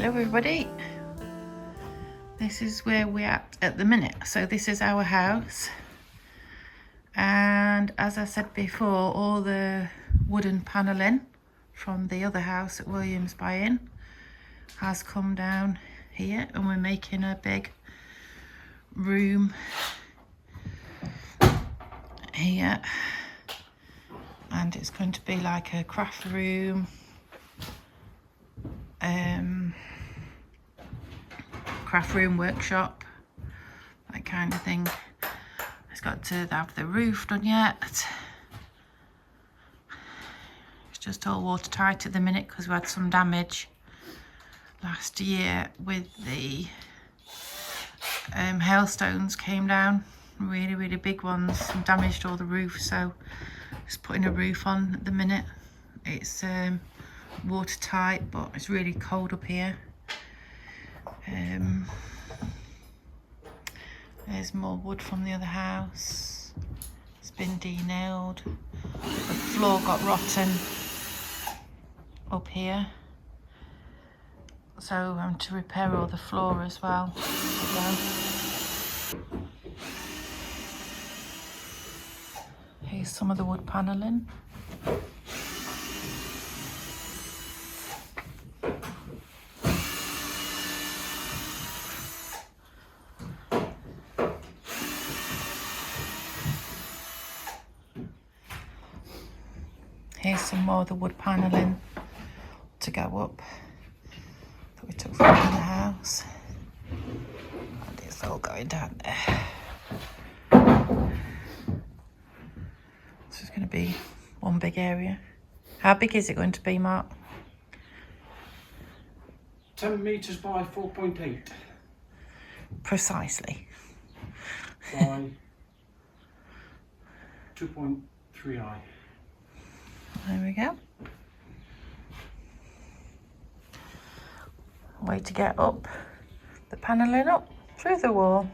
Hello everybody, this is where we're at the minute. So this is our house, and as I said before, all the wooden panelling from the other house that William's buying has come down here, and we're making a big room here, and it's going to be like a craft room, workshop, that kind of thing. It's got to have the roof done yet. It's just all watertight at the minute because we had some damage last year with the hailstones came down, really big ones, and damaged all the roof. So just putting a roof on at the minute. It's watertight, but it's really cold up here. There's more wood from the other house. It's been de-nailed. The floor got rotten up here, so I'm having to repair all the floor as well. Here's some of the wood panelling. Here's some more of the wood panelling to go up that we took from the house, and it's all going down there. So it's going to be one big area. How big is it going to be, Mark? 10 metres by 4.8. Precisely. By 2.3i. There we go. Way to get up the panelling up through the wall,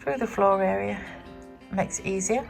through the floor area. Makes it easier.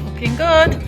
Looking good.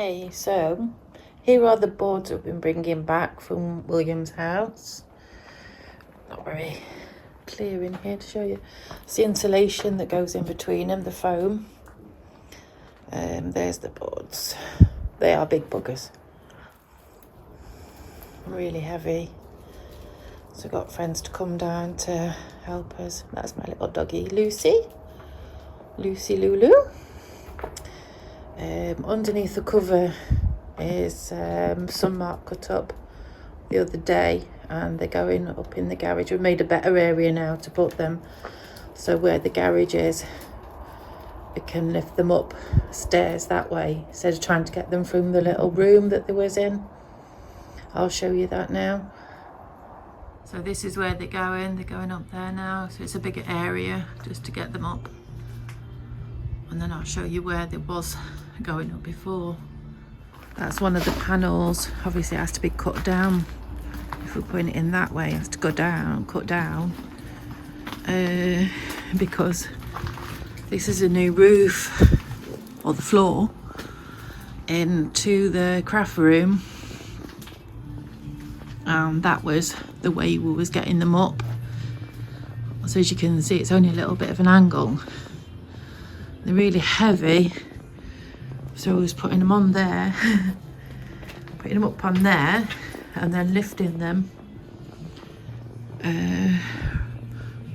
Okay, so here are the boards we've been bringing back from William's house. Not very clear in here to show you. It's the insulation that goes in between them, the foam. There's the boards. They are big buggers. Really heavy. So got friends to come down to help us. That's my little doggy, Lucy. Lucy Lulu. Underneath the cover is some Mark cut up the other day, and they're going up in the garage. We've made a better area now to put them, so where the garage is, we can lift them up stairs that way instead of trying to get them from the little room that they was in. I'll show you that now. So this is where they're going up there now, so it's a bigger area just to get them up, and then I'll show you where there was going up before. That's one of the panels. Obviously it has to be cut down. If we're putting it in that way, it has to go down, cut down, because this is a new roof, or the floor, into the craft room, and that was the way we was getting them up. So as you can see, it's only a little bit of an angle. They're really heavy, so I was putting them on there, putting them up on there, and then lifting them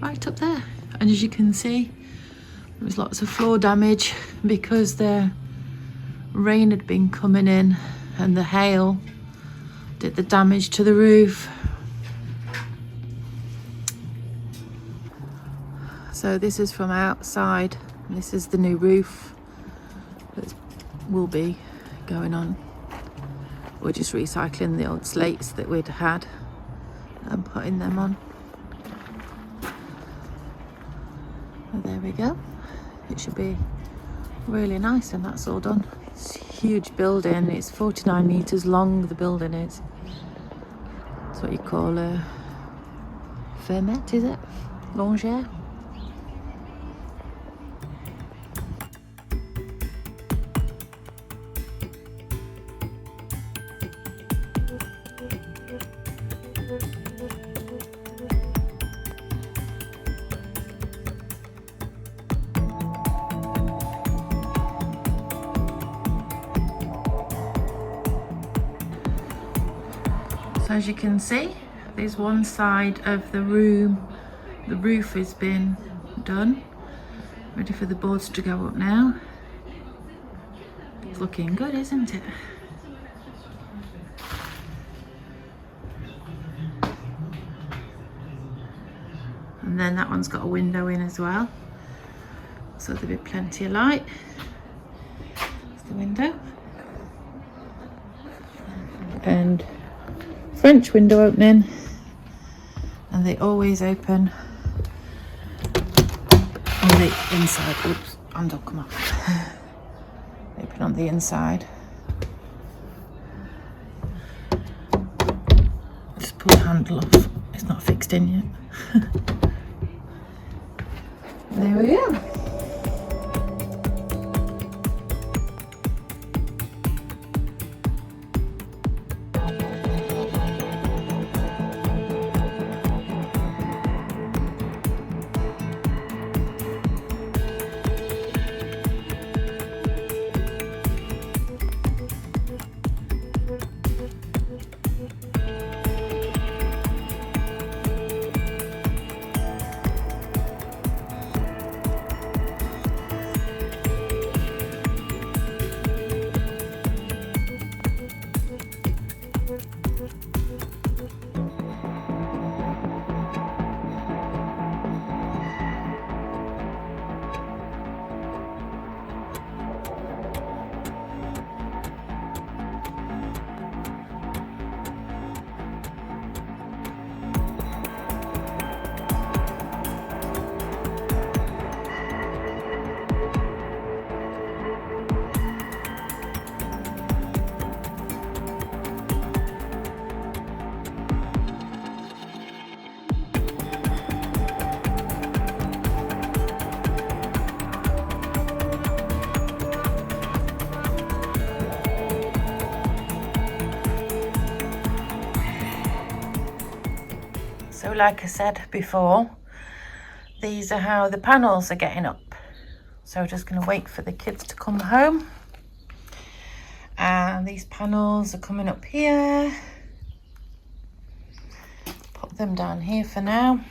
right up there. And as you can see, there was lots of floor damage because the rain had been coming in and the hail did the damage to the roof. So this is from outside. This is the new roof that will be going on. We're just recycling the old slates that we'd had and putting them on. And there we go. It should be really nice when that's all done. It's a huge building. It's 49 metres long, the building is. It's what you call a fermette, is it? Longère? So as you can see, there's one side of the room, the roof has been done, ready for the boards to go up now. It's looking good, isn't it? And then that one's got a window in as well, so there'll be plenty of light. That's the window. And French window opening, and they always open on the inside. Oops, handle come off. Open on the inside. Just pull the handle off. It's not fixed in yet. There we go. So like I said before, these are how the panels are getting up. So I'm just going to wait for the kids to come home. And these panels are coming up here. Put them down here for now.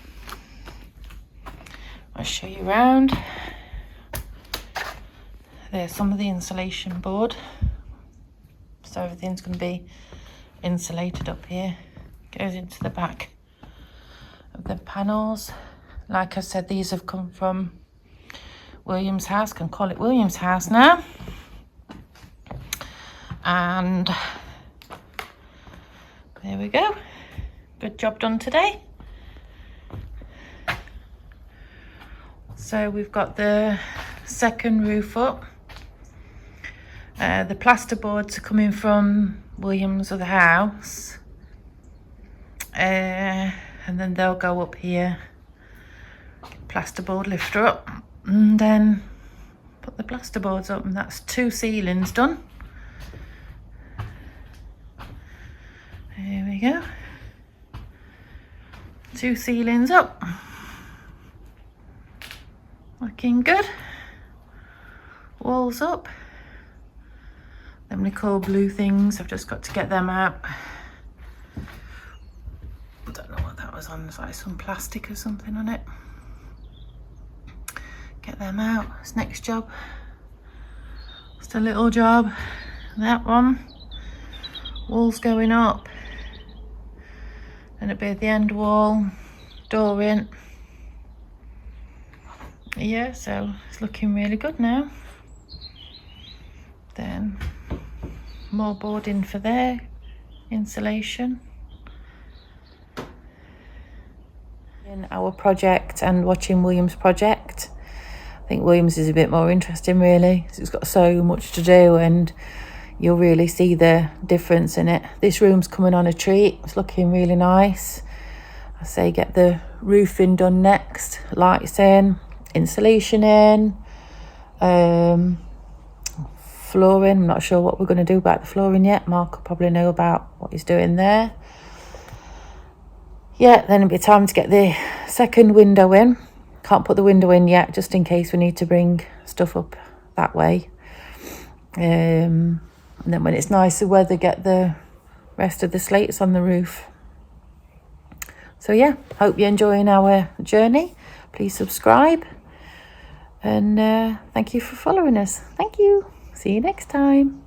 I'll show you around. There's some of the insulation board. So everything's going to be insulated up here. Goes into the back of the panels. Like I said, these have come from William's house. Can call it William's house now. And there we go. Good job done today. So we've got the second roof up. The plasterboards are coming from William's other house. And then they'll go up here. Plasterboard lifter up. And then put the plasterboards up. And that's 2 ceilings done. There we go. 2 ceilings up. Looking good. Walls up. Them nickel blue things, I've just got to get them out. I don't know what that was on, it's like some plastic or something on it. Get them out, it's next job. Just a little job. That one. Walls going up. And it'll be the end wall, door in. Yeah, so it's looking really good now. Then more boarding for there, insulation. In our project and watching William's project, I think William's is a bit more interesting really. It's got so much to do and you'll really see the difference in it. This room's coming on a treat. It's looking really nice. I say get the roofing done next, lights in, insulation in, flooring. I'm not sure what we're going to do about the flooring yet. Mark will probably know about what he's doing there. Yeah, then it'll be time to get the second window in. Can't put the window in yet, just in case we need to bring stuff up that way. And then when it's nicer weather, get the rest of the slates on the roof. So yeah, hope you're enjoying our journey. Please subscribe. And thank you for following us. Thank you. See you next time.